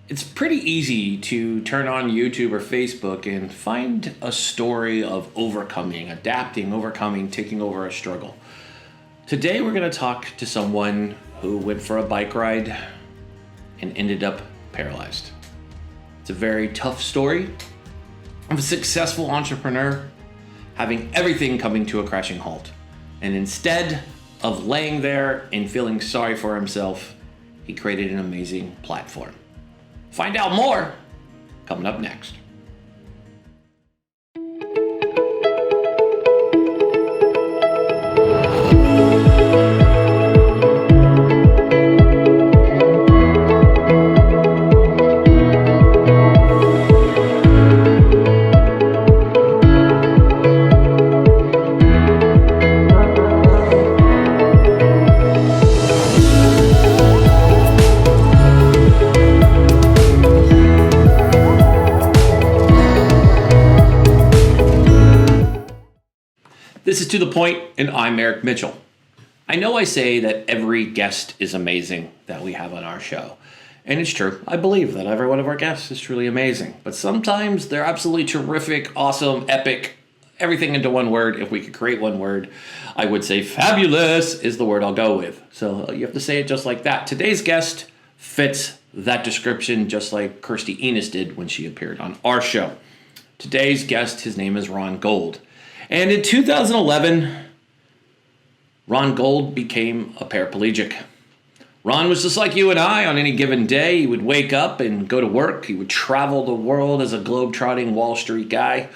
It's pretty easy to turn on YouTube or Facebook and find a story of overcoming, adapting, overcoming, taking over a struggle. Today we're going to talk to someone who went for a bike ride and ended up paralyzed. It's a very tough story of a successful entrepreneur having everything coming to a crashing halt. And instead of laying there and feeling sorry for himself, he created an amazing platform. Find out more coming up next. This is To The Point, and I'm Eric Mitchell. I know I say that every guest is amazing that we have on our show. And it's true. I believe that every one of our guests is truly amazing. But sometimes they're absolutely terrific, awesome, epic, everything into one word. If we could create one word, I would say fabulous is the word I'll go with. So you have to say it just like that. Today's guest fits that description just like Kirstie Enos did when she appeared on our show. Today's guest, his name is Ron Gold. And in 2011, Ron Gold became a paraplegic. Ron was just like you and I on any given day. He would wake up and go to work. He would travel the world as a globe-trotting Wall Street guy.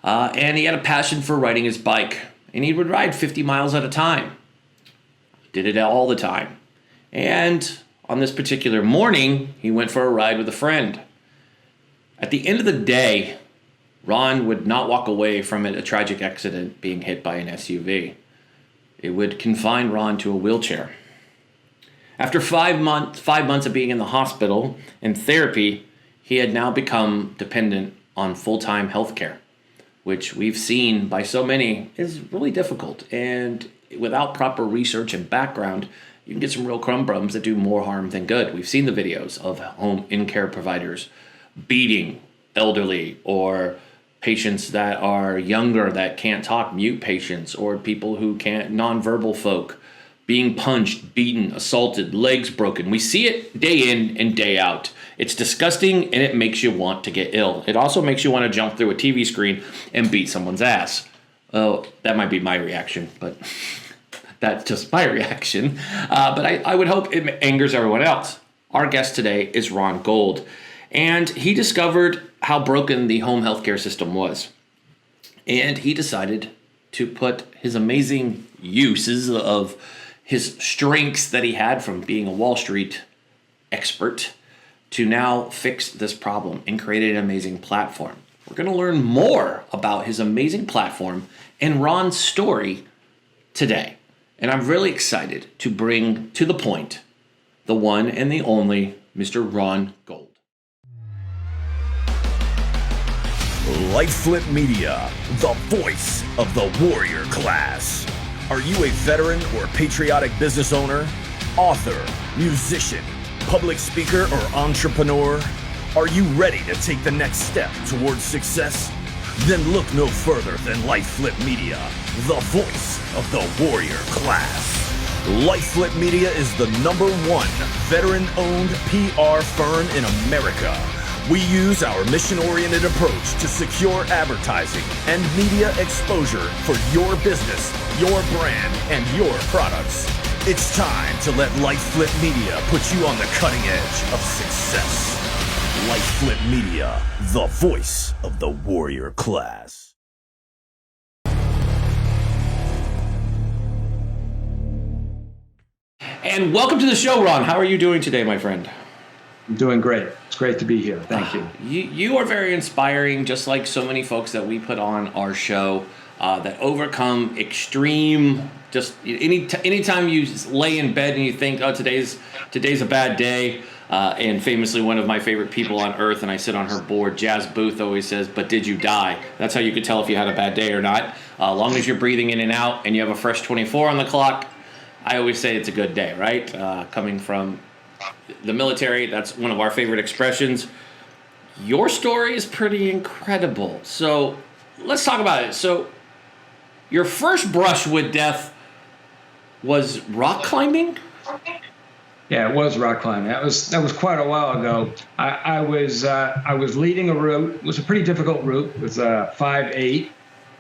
And he had a passion for riding his bike. And he would ride 50 miles at a time. Did it all the time. And on this particular morning, he went for a ride with a friend. At the end of the day, Ron would not walk away from a tragic accident being hit by an SUV. It would confine Ron to a wheelchair. After 5 months of being in the hospital and therapy, he had now become dependent on full-time health care, which we've seen by so many is really difficult. And without proper research and background, you can get some real crumbs that do more harm than good. We've seen the videos of home in-care providers beating elderly or patients that are younger that can't talk, mute patients, or people who can't, nonverbal folk, being punched, beaten, assaulted, legs broken. We see it day in and day out. It's disgusting and it makes you want to get ill. It also makes you want to jump through a TV screen and beat someone's ass. Oh, that might be my reaction, but that's just my reaction. But I would hope it angers everyone else. Our guest today is Ron Gold. And he discovered how broken the home healthcare system was. And he decided to put his amazing uses of his strengths that he had from being a Wall Street expert to now fix this problem and create an amazing platform. We're going to learn more about his amazing platform and Ron's story today. And I'm really excited to bring to the point the one and the only Mr. Ron Gold. LifeFlip Media, the voice of the warrior class. Are you a veteran or patriotic business owner, author, musician, public speaker, or entrepreneur? Are you ready to take the next step towards success? Then look no further than LifeFlip Media, the voice of the warrior class. LifeFlip Media is the #1 veteran-owned PR firm in America. We use our mission-oriented approach to secure advertising and media exposure for your business, your brand, and your products. It's time to let LifeFlip Media put you on the cutting edge of success. LifeFlip Media, the voice of the warrior class. And welcome to the show, Ron. How are you doing today, my friend? I'm doing great. It's great to be here. Thank you. You are very inspiring, just like so many folks that we put on our show that overcome extreme. Just anytime you lay in bed and you think, oh, today's a bad day. And famously, one of my favorite people on earth, and I sit on her board, Jazz Booth, always says, "But did you die?" That's how you could tell if you had a bad day or not. As long as you're breathing in and out and you have a fresh 24 on the clock, I always say it's a good day, right? Coming from the military. That's one of our favorite expressions. Your story is pretty incredible. So let's talk about it. So your first brush with death was rock climbing? Yeah, it was rock climbing. That was quite a while ago. I was leading a route. It was a pretty difficult route. It was 5-8,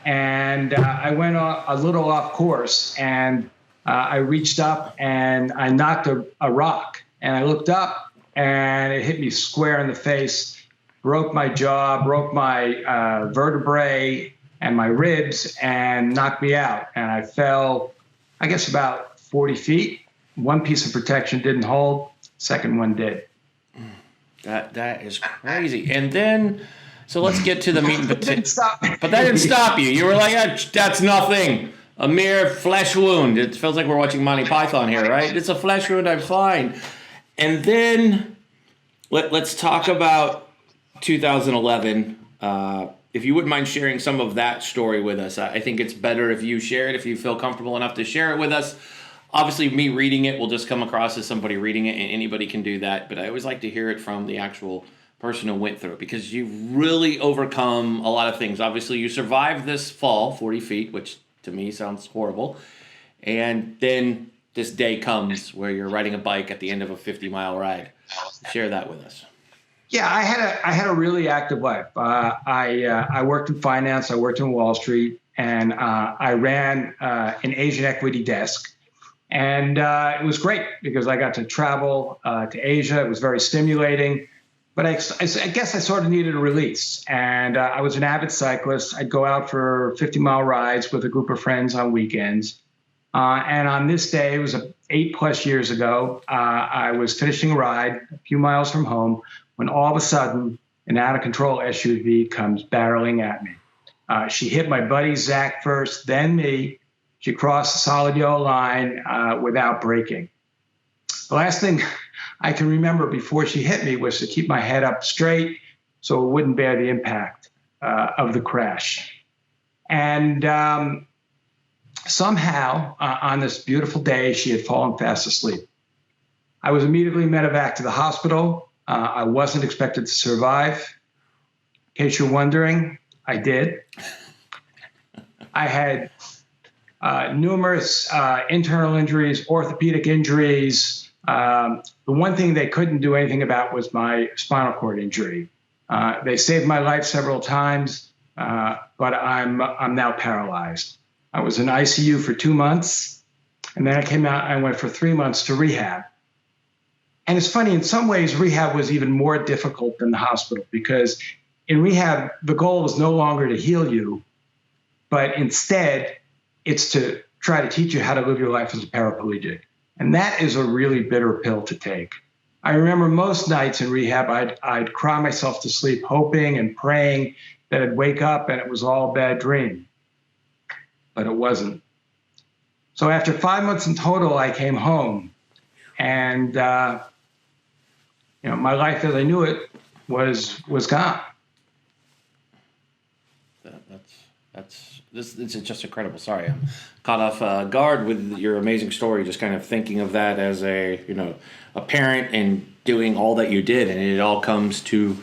and I went a little off course, and I reached up and I knocked a rock, and I looked up, and it hit me square in the face, broke my jaw, broke my vertebrae and my ribs, and knocked me out. And I fell, I guess, about 40 feet. One piece of protection didn't hold. Second one did. That is crazy. And then, so let's get to the meat and potatoes. But that didn't stop you. You were like, that's nothing. A mere flesh wound. It feels like we're watching Monty Python here, right? It's a flesh wound. I'm fine. And then let's talk about 2011. If you wouldn't mind sharing some of that story with us, I think it's better if you share it, if you feel comfortable enough to share it with us. Obviously, me reading it will just come across as somebody reading it, and anybody can do that. But I always like to hear it from the actual person who went through it, because you've really overcome a lot of things. Obviously, you survived this fall, 40 feet, which to me sounds horrible. And then this day comes where you're riding a bike at the end of a 50-mile ride. Share that with us. Yeah, I had a really active life. I worked in finance. I worked in Wall Street, and I ran an Asian equity desk. And it was great because I got to travel to Asia. It was very stimulating. But I guess I sort of needed a release. And I was an avid cyclist. I'd go out for 50-mile rides with a group of friends on weekends. And on this day, it was 8+ years ago, I was finishing a ride a few miles from home when all of a sudden an out-of-control SUV comes barreling at me. She hit my buddy Zach first, then me. She crossed the solid yellow line without braking. The last thing I can remember before she hit me was to keep my head up straight so it wouldn't bear the impact of the crash. And somehow, on this beautiful day, she had fallen fast asleep. I was immediately medevac to the hospital. I wasn't expected to survive. In case you're wondering, I did. I had numerous internal injuries, orthopedic injuries. The one thing they couldn't do anything about was my spinal cord injury. They saved my life several times, but I'm now paralyzed. I was in ICU for 2 months, and then I came out and I went for 3 months to rehab. And it's funny, in some ways, rehab was even more difficult than the hospital, because in rehab, the goal is no longer to heal you, but instead, it's to try to teach you how to live your life as a paraplegic. And that is a really bitter pill to take. I remember most nights in rehab, I'd cry myself to sleep, hoping and praying that I'd wake up and it was all a bad dream. But it wasn't. So after 5 months in total, I came home. And my life as I knew it was gone. It's just incredible. Sorry, I'm caught off guard with your amazing story. Just kind of thinking of that as a parent and doing all that you did, and it all comes to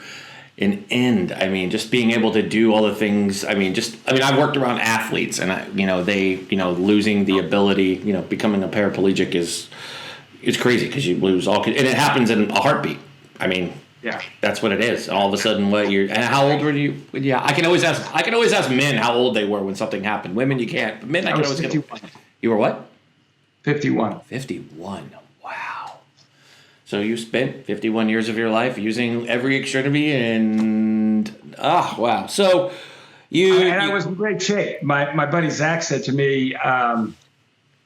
an end. I mean, just being able to do all the things. I mean, I've worked around athletes, and losing the ability, becoming a paraplegic it's crazy, because you lose all, and it happens in a heartbeat. I mean. Yeah, that's what it is. All of a sudden, and how old were you? Yeah, I can always ask men how old they were when something happened. Women, you can't. But men, I can always 51. You were what? 51. 51. Wow. So you spent 51 years of your life using every extremity, and wow. So I was in great shape. My buddy Zach said to me,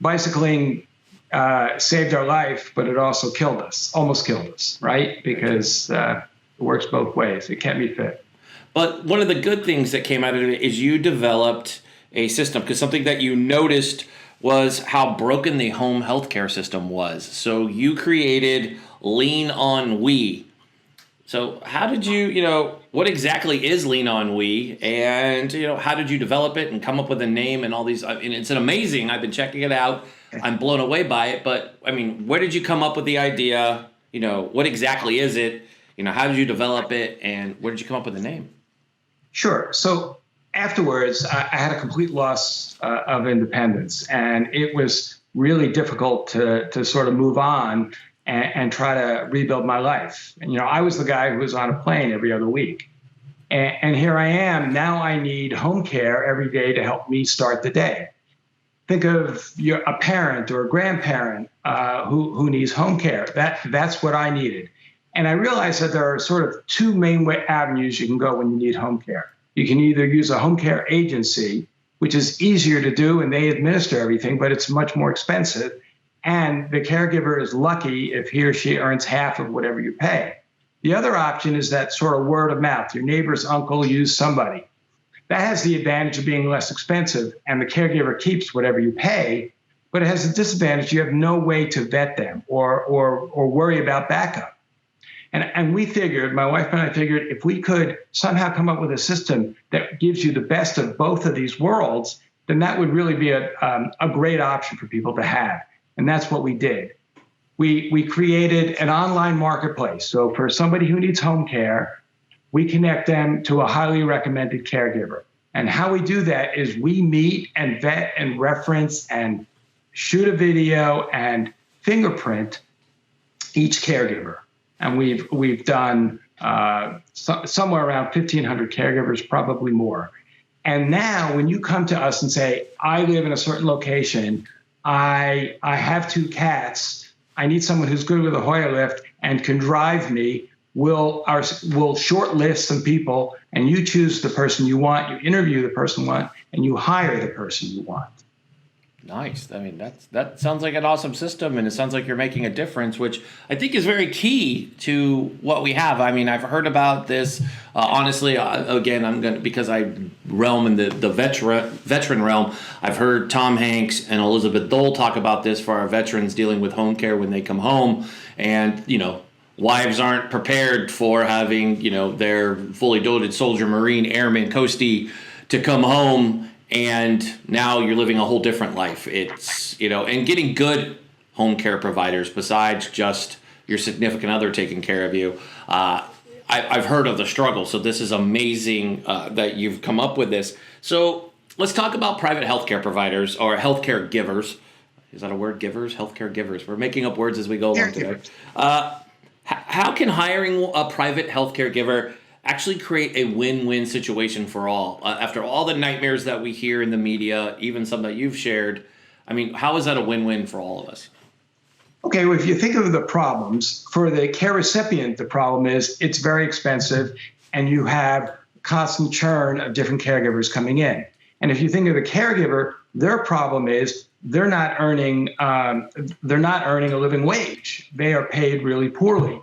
bicycling saved our life, but it also almost killed us, right? Because it works both ways. It kept me fit. But one of the good things that came out of it is you developed a system, because something that you noticed was how broken the home healthcare system was. So you created Lean On We. So how did you, what exactly is Lean On We? And, how did you develop it and come up with a name and all these? And it's amazing. I've been checking it out. I'm blown away by it. But, I mean, where did you come up with the idea? what exactly is it? How did you develop it, and where did you come up with the name? Sure. So afterwards, I had a complete loss of independence, and it was really difficult to sort of move on and try to rebuild my life. And, I was the guy who was on a plane every other week. And here I am. Now I need home care every day to help me start the day. Think of a parent or a grandparent who needs home care. That's what I needed. And I realized that there are sort of two main avenues you can go when you need home care. You can either use a home care agency, which is easier to do and they administer everything, but it's much more expensive. And the caregiver is lucky if he or she earns half of whatever you pay. The other option is that sort of word of mouth. Your neighbor's uncle used somebody. That has the advantage of being less expensive, and the caregiver keeps whatever you pay, but it has a disadvantage. You have no way to vet them or worry about backup. And we figured, my wife and I figured, if we could somehow come up with a system that gives you the best of both of these worlds, then that would really be a great option for people to have. And that's what we did. We created an online marketplace. So for somebody who needs home care, we connect them to a highly recommended caregiver. And how we do that is we meet and vet and reference and shoot a video and fingerprint each caregiver. And we've done somewhere around 1,500 caregivers, probably more. And now when you come to us and say, I live in a certain location, I have 2 cats, I need someone who's good with a Hoyer lift and can drive me, we'll shortlist some people, and you choose the person you want, you interview the person you want, and you hire the person you want. Nice. I mean, that sounds like an awesome system, and it sounds like you're making a difference, which I think is very key to what we have. I mean, I've heard about this. Honestly, again, because I realm in the veteran realm, I've heard Tom Hanks and Elizabeth Dole talk about this for our veterans dealing with home care when they come home, and wives aren't prepared for having their fully doted soldier, Marine, airman, coastie to come home. And now you're living a whole different life. It's, and getting good home care providers besides just your significant other taking care of you. I've heard of the struggle. So this is amazing that you've come up with this. So let's talk about private healthcare providers or healthcare givers. Is that a word? Givers? Healthcare givers. We're making up words as we go along today. How can hiring a private healthcare giver actually create a win-win situation for all? After all the nightmares that we hear in the media, even some that you've shared, I mean, how is that a win-win for all of us? Okay, well, if you think of the problems, for the care recipient, the problem is it's very expensive and you have constant churn of different caregivers coming in. And if you think of the caregiver, their problem is they're not earning a living wage. They are paid really poorly.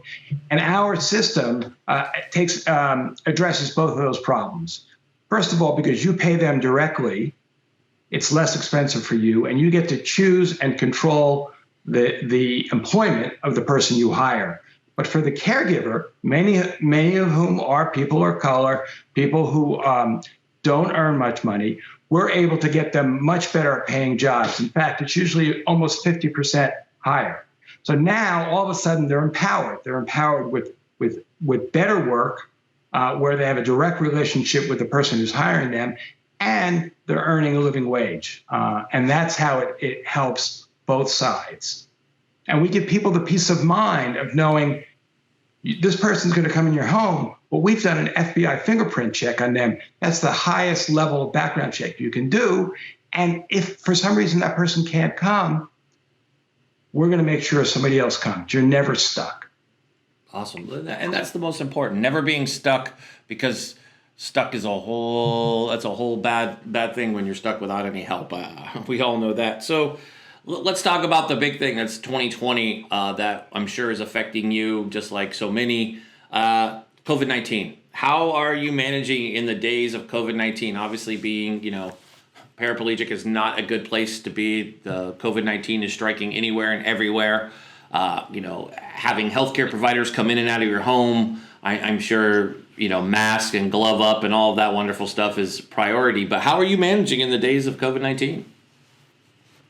And our system addresses both of those problems. First of all, because you pay them directly, it's less expensive for you, and you get to choose and control the employment of the person you hire. But for the caregiver, many of whom are people of color, people who don't earn much money, we're able to get them much better at paying jobs. In fact, it's usually almost 50% higher. So now all of a sudden they're empowered. They're empowered with better work where they have a direct relationship with the person who's hiring them, and they're earning a living wage. And that's how it helps both sides. And we give people the peace of mind of knowing this person's going to come in your home, but we've done an FBI fingerprint check on them. That's the highest level of background check you can do. And if for some reason that person can't come, we're going to make sure somebody else comes. You're never stuck. Awesome. And that's the most important. Never being stuck, because stuck is a whole bad thing when you're stuck without any help. We all know that. So let's talk about the big thing that's 2020 that I'm sure is affecting you just like so many. COVID-19. How are you managing in the days of COVID-19? Obviously being, paraplegic is not a good place to be. The COVID-19 is striking anywhere and everywhere. Having healthcare providers come in and out of your home, I'm sure, mask and glove up and all of that wonderful stuff is priority. But how are you managing in the days of COVID-19?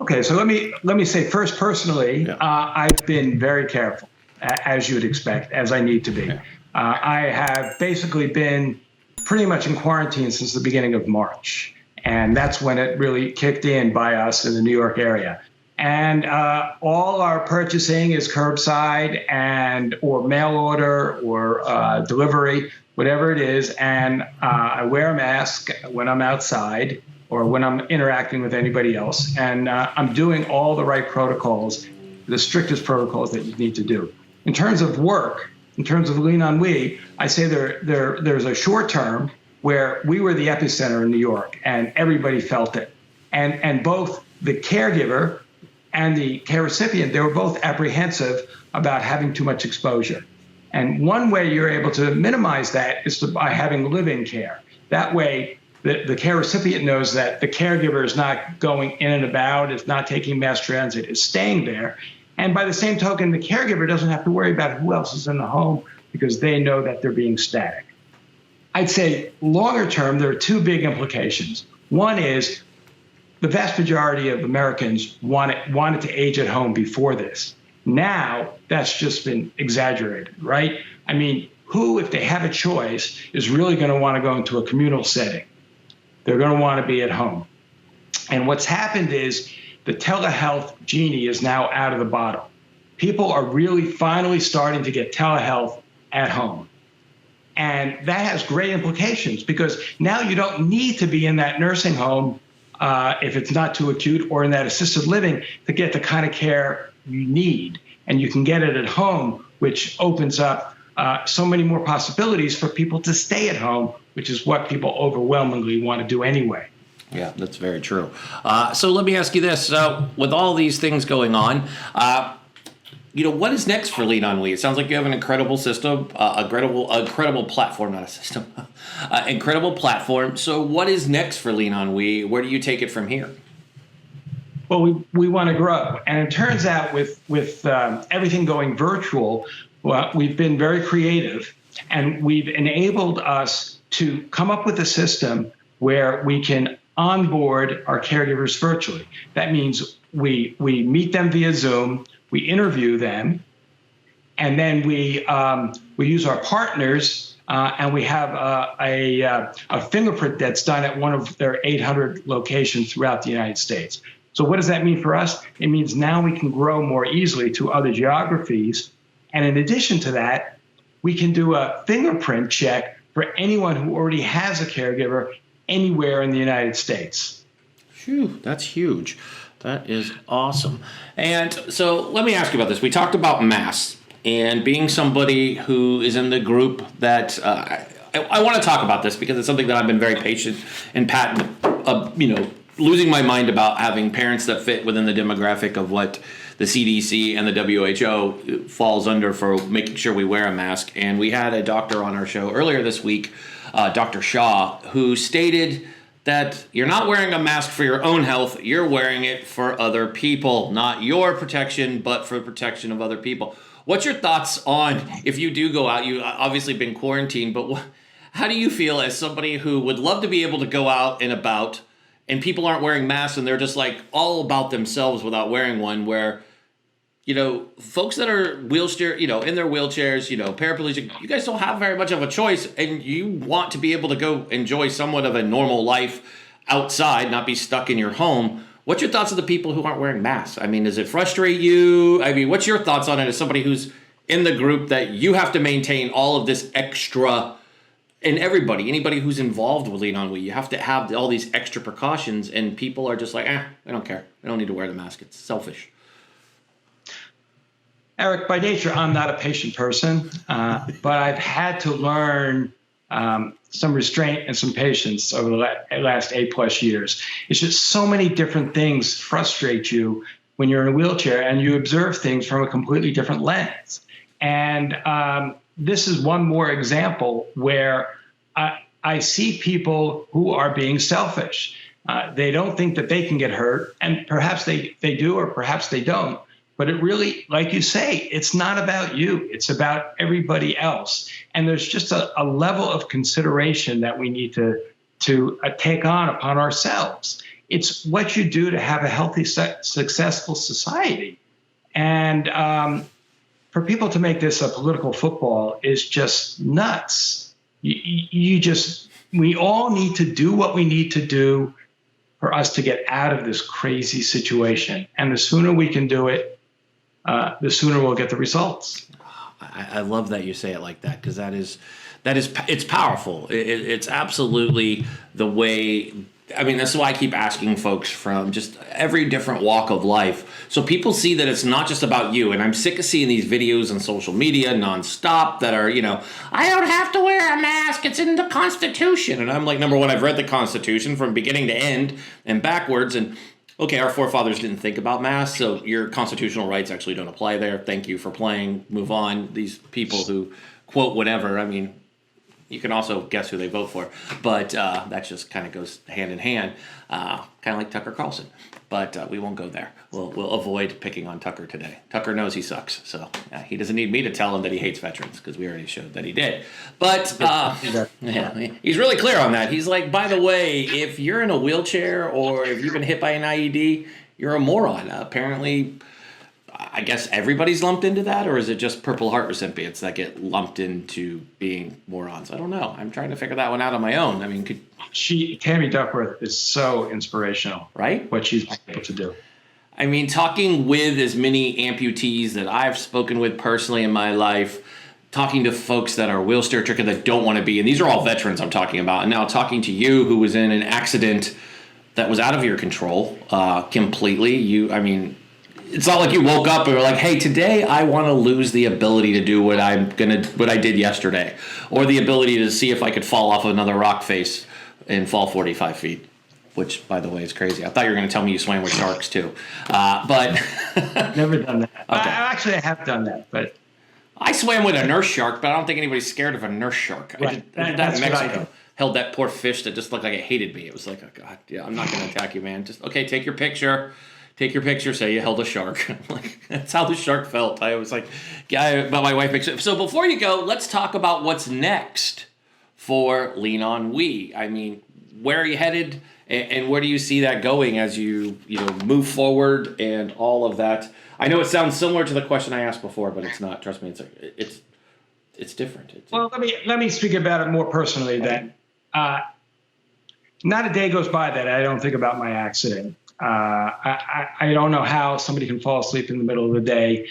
Okay, so let me say first, personally, I've been very careful. as you would expect, as I need to be. I have basically been pretty much in quarantine since the beginning of March. And that's when it really kicked in by us in the New York area. And all our purchasing is curbside or mail order or delivery, whatever it is. And I wear a mask when I'm outside or when I'm interacting with anybody else. And I'm doing all the right protocols, the strictest protocols that you need to do. In terms of work, in terms of Lean On We, I say there's a short term where we were the epicenter in New York and everybody felt it. And both the caregiver and the care recipient, they were both apprehensive about having too much exposure. And one way you're able to minimize that is by having live-in care. That way, the care recipient knows that the caregiver is not going in and about, is not taking mass transit, is staying there. And by the same token, the caregiver doesn't have to worry about who else is in the home because they know that they're being static. I'd say longer term, there are two big implications. One is the vast majority of Americans wanted to age at home before this. Now, that's just been exaggerated, right? I mean, who, if they have a choice, is really going to want to go into a communal setting? They're going to want to be at home. And what's happened is the telehealth genie is now out of the bottle. People are really finally starting to get telehealth at home. And that has great implications because now you don't need to be in that nursing home if it's not too acute or in that assisted living to get the kind of care you need. And you can get it at home, which opens up so many more possibilities for people to stay at home, which is what people overwhelmingly want to do anyway. Yeah, that's very true. So let me ask you this. With all these things going on, what is next for Lean On We? It sounds like you have an incredible system, incredible platform, not a system, incredible platform. So what is next for Lean On We? Where do you take it from here? Well, we want to grow. And it turns out with everything going virtual, well, we've been very creative and we've enabled us to come up with a system where we can onboard our caregivers virtually. That means we meet them via Zoom, we interview them, and then we use our partners, and we have a fingerprint that's done at one of their 800 locations throughout the United States. So what does that mean for us? It means now we can grow more easily to other geographies. And in addition to that, we can do a fingerprint check for anyone who already has a caregiver anywhere in the United States. Phew, that's huge. That is awesome. And so let me ask you about this. We talked about masks and being somebody who is in the group that I want to talk about this because it's something that I've been very patient and patent, losing my mind about having parents that fit within the demographic of what the CDC and the WHO falls under for making sure we wear a mask. And we had a doctor on our show earlier this week, Dr. Shaw, who stated that you're not wearing a mask for your own health, you're wearing it for other people, not your protection, but for protection of other people. What's your thoughts on if you do go out? You obviously been quarantined, but how do you feel as somebody who would love to be able to go out and about and people aren't wearing masks and they're just like all about themselves without wearing one, where folks that are in their wheelchairs, paraplegic, you guys don't have very much of a choice, and you want to be able to go enjoy somewhat of a normal life outside, not be stuck in your home. What's your thoughts on the people who aren't wearing masks? I mean, does it frustrate you? I mean, what's your thoughts on it as somebody who's in the group that you have to maintain all of this extra, and anybody who's involved with Lean On We, you have to have all these extra precautions, and people are just like, I don't care. I don't need to wear the mask. It's selfish. Eric, by nature, I'm not a patient person, but I've had to learn some restraint and some patience over the last 8+ years. It's just so many different things frustrate you when you're in a wheelchair and you observe things from a completely different lens. And this is one more example where I see people who are being selfish. They don't think that they can get hurt, and perhaps they do, or perhaps they don't. But it really, like you say, it's not about you. It's about everybody else. And there's just a level of consideration that we need to take on upon ourselves. It's what you do to have a healthy, successful society. And for people to make this a political football is just nuts. We all need to do what we need to do for us to get out of this crazy situation. And the sooner we can do it, the sooner we'll get the results. I love that you say it like that, because it's powerful. It's absolutely the way. I mean, that's why I keep asking folks from just every different walk of life, so people see that it's not just about you. And I'm sick of seeing these videos on social media nonstop that are, I don't have to wear a mask, it's in the Constitution. And I'm like, number one, I've read the Constitution from beginning to end and backwards, and okay, our forefathers didn't think about masks, so your constitutional rights actually don't apply there. Thank you for playing. Move on. These people who quote whatever, I mean, you can also guess who they vote for, but that just kind of goes hand in hand, kind of like Tucker Carlson. But we won't go there. We'll avoid picking on Tucker today. Tucker knows he sucks, so he doesn't need me to tell him that he hates veterans, because we already showed that he did. But he's really clear on that. He's like, by the way, if you're in a wheelchair or if you've been hit by an IED, you're a moron. Apparently, I guess everybody's lumped into that, or is it just Purple Heart recipients that get lumped into being morons? I don't know. I'm trying to figure that one out on my own. I mean, Tammy Duckworth is so inspirational, right? What she's able to do. I mean, talking with as many amputees that I've spoken with personally in my life, talking to folks that are wheelchair stricken that don't want to be, and these are all veterans I'm talking about, and now talking to you who was in an accident that was out of your control completely. It's not like you woke up and were like, hey, today I want to lose the ability to do what I did yesterday, or the ability to see if I could fall off another rock face and fall 45 feet, which, by the way, is crazy. I thought you were going to tell me you swam with sharks, too. But never done that. Okay. I have done that, but I swam with a nurse shark, but I don't think anybody's scared of a nurse shark. Right. I did that in Mexico. Held that poor fish that just looked like it hated me. It was like, oh, God, yeah, I'm not going to attack you, man. Just, okay, take your picture. Take your picture, say you held a shark. Like, that's how the shark felt. I was like, yeah, but my wife makes it. So before you go, let's talk about what's next for Lean On We. I mean, where are you headed, and where do you see that going as you move forward and all of that? I know it sounds similar to the question I asked before, but it's not. Trust me, it's different. Well, let me speak about it more personally. Then, not a day goes by that I don't think about my accident. I don't know how somebody can fall asleep in the middle of the day.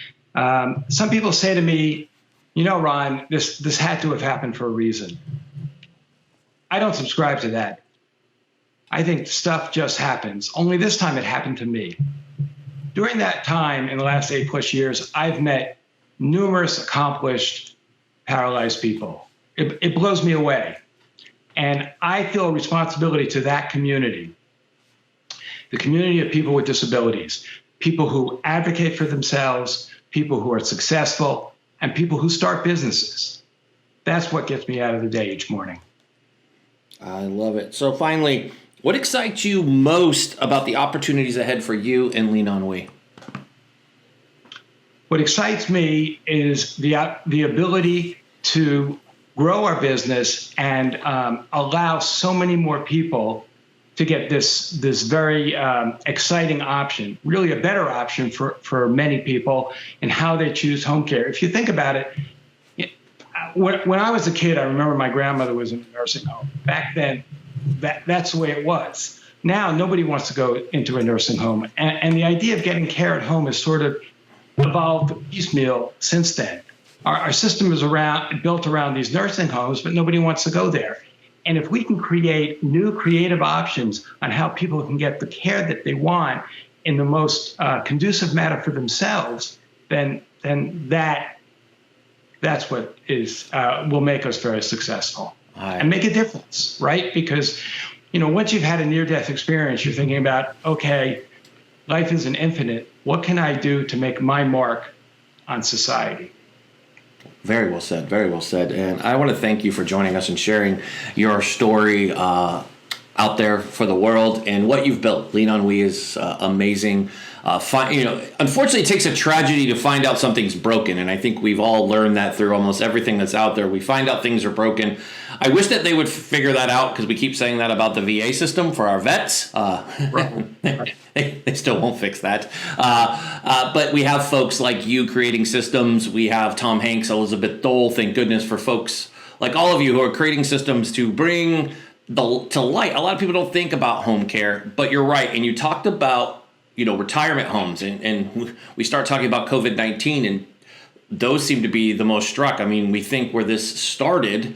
Some people say to me, Ron, this had to have happened for a reason. I don't subscribe to that. I think stuff just happens. Only this time it happened to me. During that time, in the last 8+ years, I've met numerous accomplished paralyzed people. It blows me away. And I feel a responsibility to that community. The community of people with disabilities, people who advocate for themselves, people who are successful, and people who start businesses. That's what gets me out of the day each morning. I love it. So finally, what excites you most about the opportunities ahead for you and Lean On We? What excites me is the ability to grow our business and allow so many more people to get this very exciting option, really a better option for many people in how they choose home care. If you think about it, when I was a kid, I remember my grandmother was in a nursing home. Back then, that's the way it was. Now, nobody wants to go into a nursing home. And the idea of getting care at home has sort of evolved piecemeal since then. Our system is built around these nursing homes, but nobody wants to go there. And if we can create new creative options on how people can get the care that they want in the most conducive manner for themselves, then that's what will make us very successful and make a difference, right? Because, once you've had a near-death experience, you're thinking about, okay, life isn't infinite. What can I do to make my mark on society? Very well said. Very well said. And I want to thank you for joining us and sharing your story out there for the world and what you've built. Lean On We is amazing. Unfortunately, it takes a tragedy to find out something's broken, and I think we've all learned that through almost everything that's out there. We find out things are broken. I wish that they would figure that out, because we keep saying that about the VA system for our vets. They still won't fix that. But we have folks like you creating systems. We have Tom Hanks, Elizabeth Dole. Thank goodness for folks like all of you who are creating systems to bring to light. A lot of people don't think about home care, but you're right. And you talked about retirement homes, and we start talking about COVID-19, and those seem to be the most struck. I mean, we think where this started,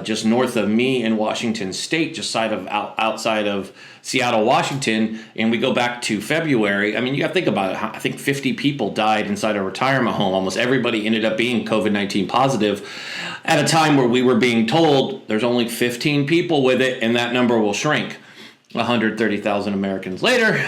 just north of me in Washington State, just outside of Seattle, Washington, and we go back to February. I mean, you got to think about it. I think 50 people died inside a retirement home. Almost everybody ended up being COVID-19 positive at a time where we were being told there's only 15 people with it, and that number will shrink. 130,000 Americans later.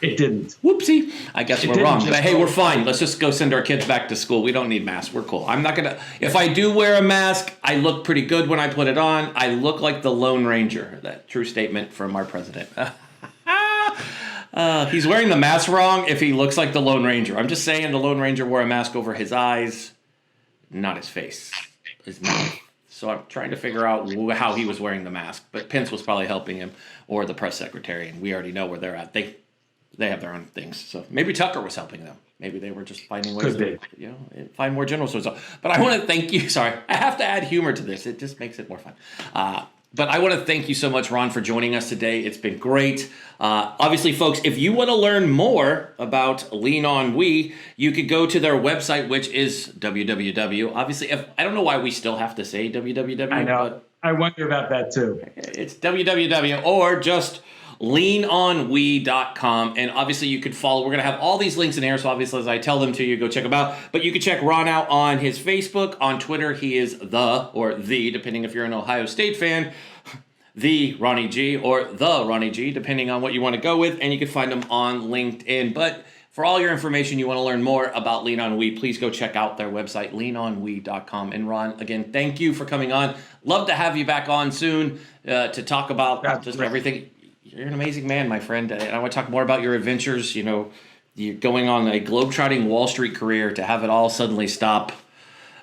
It didn't. Whoopsie. I guess we're wrong. But hey, we're fine. Let's just go send our kids back to school. We don't need masks. We're cool. I'm not going to. If I do wear a mask, I look pretty good when I put it on. I look like the Lone Ranger. That true statement from our president. He's wearing the mask wrong if he looks like the Lone Ranger. I'm just saying the Lone Ranger wore a mask over his eyes, not his face, his mouth. So I'm trying to figure out how he was wearing the mask. But Pence was probably helping him, or the press secretary, and we already know where they're at. They have their own things. So maybe Tucker was helping them. Maybe they were just finding ways to find more general sources. But I want to thank you. Sorry, I have to add humor to this. It just makes it more fun. But I want to thank you so much, Ron, for joining us today. It's been great. Obviously, folks, if you want to learn more about Lean On We, you could go to their website, which is www. Obviously, I don't know why we still have to say www. I know. But I wonder about that too. it's www, or just leanonwe.com. And obviously you could follow. We're going to have all these links in here. So obviously, as I tell them to you, go check them out. But you can check Ron out on his Facebook. On Twitter, he is the, depending if you're an Ohio State fan, the Ronnie G, or the Ronnie G, depending on what you want to go with. And you can find him on LinkedIn. But for all your information, you want to learn more about Lean On We, please go check out their website, leanonwe.com. And Ron, again, thank you for coming on. Love to have you back on soon to talk about just everything. You're an amazing man, my friend. And I want to talk more about your adventures. You're going on a globe-trotting Wall Street career, to have it all suddenly stop.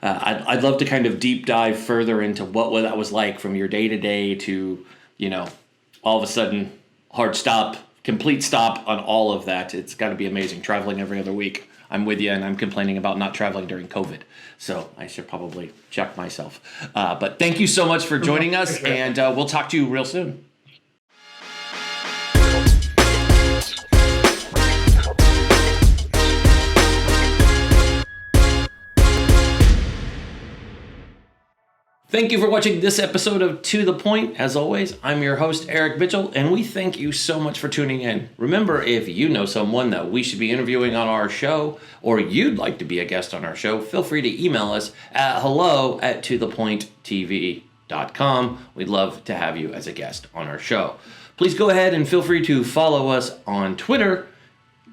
I'd love to kind of deep dive further into what that was like from your day-to-day to, all of a sudden, hard stop, complete stop on all of that. It's got to be amazing, traveling every other week. I'm with you, and I'm complaining about not traveling during COVID. So I should probably check myself. But thank you so much for joining us, and we'll talk to you real soon. Thank you for watching this episode of To The Point. As always, I'm your host, Eric Mitchell, and we thank you so much for tuning in. Remember, if you know someone that we should be interviewing on our show, or you'd like to be a guest on our show, feel free to email us at hello@tothepointtv.com. We'd love to have you as a guest on our show. Please go ahead and feel free to follow us on Twitter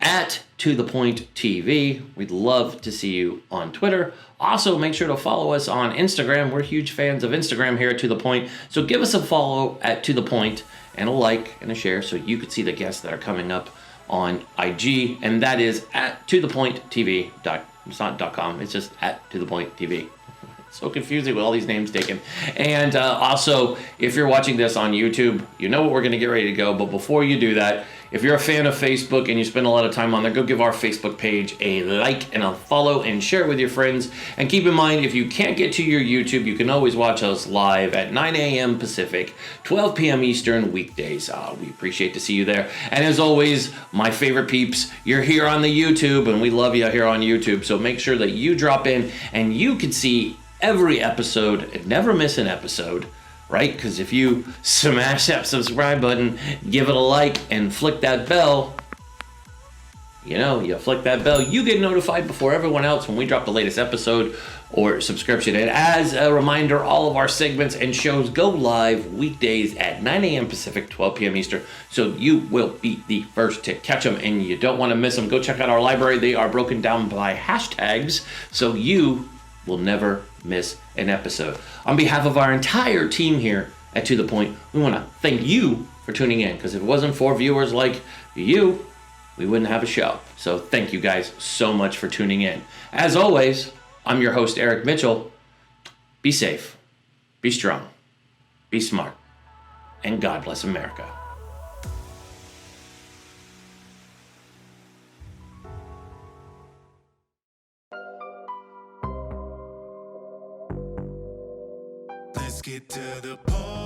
at To The Point TV. We'd love to see you on Twitter. Also, make sure to follow us on Instagram. We're huge fans of Instagram here at To The Point. So give us a follow at To The Point, and a like and a share, so you could see the guests that are coming up on IG. And that is at To The Point TV. It's not .com. It's just at To The Point TV. So confusing with all these names taken. And also, if you're watching this on YouTube, you know what we're going to get ready to go. But before you do that, if you're a fan of Facebook and you spend a lot of time on there, go give our Facebook page a like and a follow and share it with your friends. And keep in mind, if you can't get to your YouTube, you can always watch us live at 9 a.m. Pacific, 12 p.m. Eastern weekdays. We appreciate to see you there. And as always, my favorite peeps, you're here on the YouTube, and we love you here on YouTube. So make sure that you drop in and you can see every episode and never miss an episode, right? Because if you smash that subscribe button, give it a like, and flick that bell, you flick that bell, you get notified before everyone else when we drop the latest episode or subscription. And as a reminder, all of our segments and shows go live weekdays at 9 a.m. Pacific, 12 p.m. Eastern. So you will be the first to catch them, and you don't want to miss them. Go check out our library. They are broken down by hashtags, so you will never miss an episode. On behalf of our entire team here at To The Point, we want to thank you for tuning in, because if it wasn't for viewers like you, we wouldn't have a show. So thank you guys so much for tuning in. As always, I'm your host, Eric Mitchell. Be safe, be strong, be smart, and God bless America. Let's get to the point.